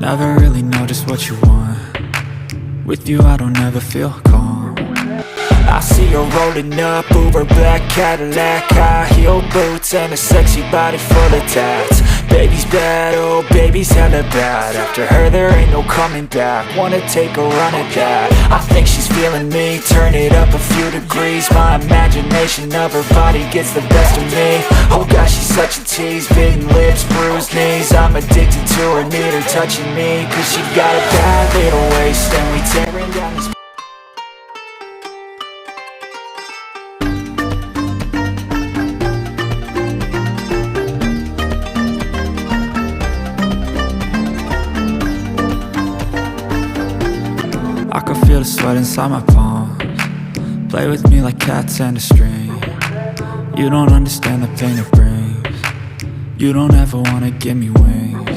Never really know just what you want. With you I don't ever feel calm. I see her rolling up, Uber black Cadillac, high heel boots and a sexy body full of tats. Baby's bad, oh baby's hella bad. After her there ain't no coming back. Wanna take a run at that. I think she's feeling me, turn it up a few degrees. My imagination of her body gets the best of me. Oh gosh, she's such a tease, bitten lips, bruised knees. I'm addicted to her, need her touching me. Cause she got a bad little waist and we tearing down this. I can feel the sweat inside my palms. Play with me like cats and a string. You don't understand the pain it brings. You don't ever wanna give me wings.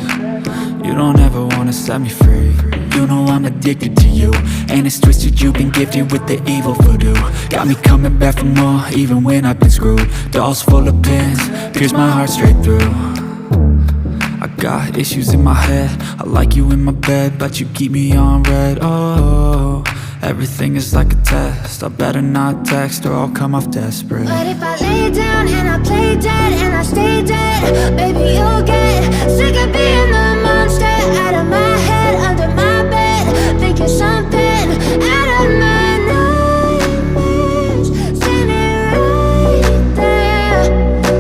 You don't ever wanna set me free. You know I'm addicted to you, and it's twisted, you've been gifted with the evil voodoo. Got me coming back for more, even when I've been screwed. Dolls full of pins, pierce my heart straight through. I got issues in my head, I like you in my bed, but you keep me on red. Oh, everything is like a test. I better not text or I'll come off desperate. But if I lay down and I play dead and I stay dead, baby you'll get sick of being the monster out of my head, under my bed, thinking something out of my nightmares, standing right there.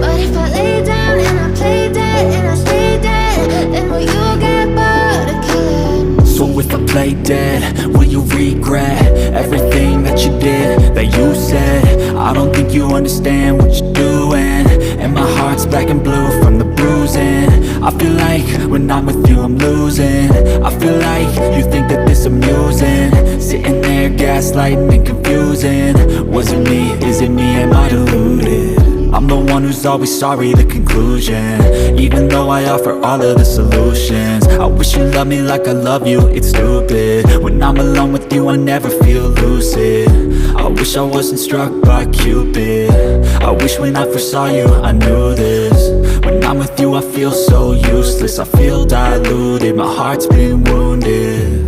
But if I lay down and I play dead and I stay dead, then will you get bored of killing me? So if I play dead, will you regret everything that you did, that you said? I don't think you understand what you're doing, and my heart's black and blue from the bruising. I feel like when I'm with you I'm losing. I feel like you think that this amusing, sitting there gaslighting and confusing. Was it me? Is it me? Am I deluded? I'm the one who's always sorry, the conclusion. Even though I offer all of the solutions. I wish you loved me like I love you, it's stupid. When I'm alone with you I never feel lucid. I wish I wasn't struck by Cupid. I wish when I first saw you I knew this. When I'm with you I feel so useless, I feel diluted, my heart's been wounded.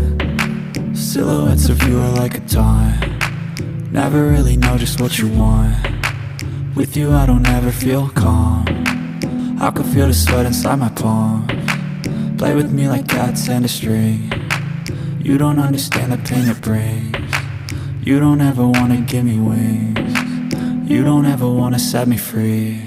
Silhouettes of you are like a taunt. Never really know just what you want. With you I don't ever feel calm. I can feel the sweat inside my palms. Play with me like cats and a string. You don't understand the pain it brings. You don't ever wanna give me wings. You don't ever wanna set me free.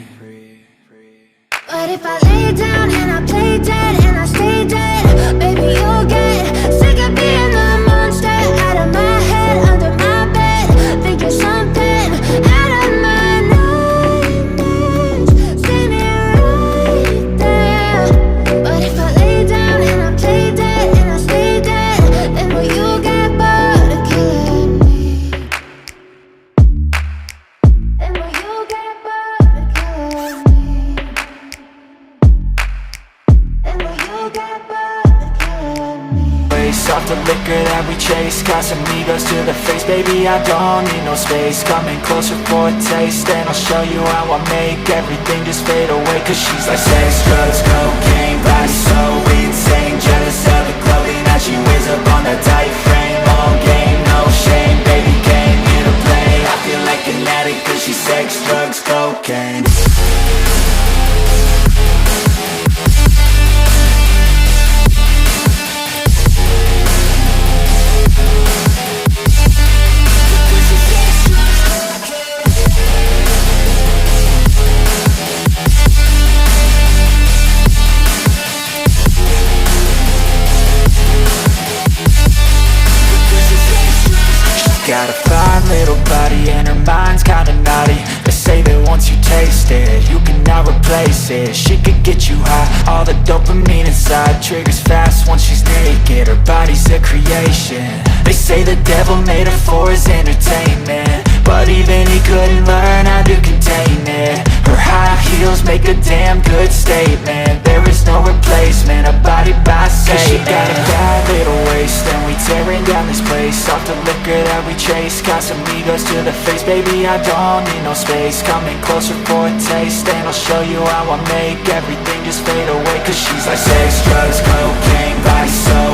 But if I lay down and I play dead and I stay dead, baby you'll get sick of being the monster out of my head, under my bed, thinking something out of my nightmares, standing right there. But if I lay down and I play dead and I stay dead, then will you get bored of killing me? Then will you get bored of killing me? Then will you get bored of killing me? Waste off the liquor that we chase, Casamigos to the face, baby I don't need no space. Coming closer for a taste, and I'll show you how I make everything just fade away. Cause she's like sex, drugs, cocaine, body so insane. Jealous of the clothing that she wears up on that tight frame. All game, no shame, baby came here to play. I feel like an addict cause she's sex, drugs, cocaine. Got a fine little body and her mind's kinda naughty. They say that once you taste it, you cannot replace it. She could get you high, all the dopamine inside triggers fast once she's naked. Her body's a creation. They say the devil made her for his entertainment, but even he couldn't learn how to contain it. Her high heels make a damn good statement. There is no replacement. man, her body by say. She got a bad little waist, and we tearing down this place. Off the liquor that we chase, got some egos to the face. Baby, I don't need no space, coming closer for a taste. And I'll show you how I make everything just fade away. Cause she's like sex, drugs, cocaine, body so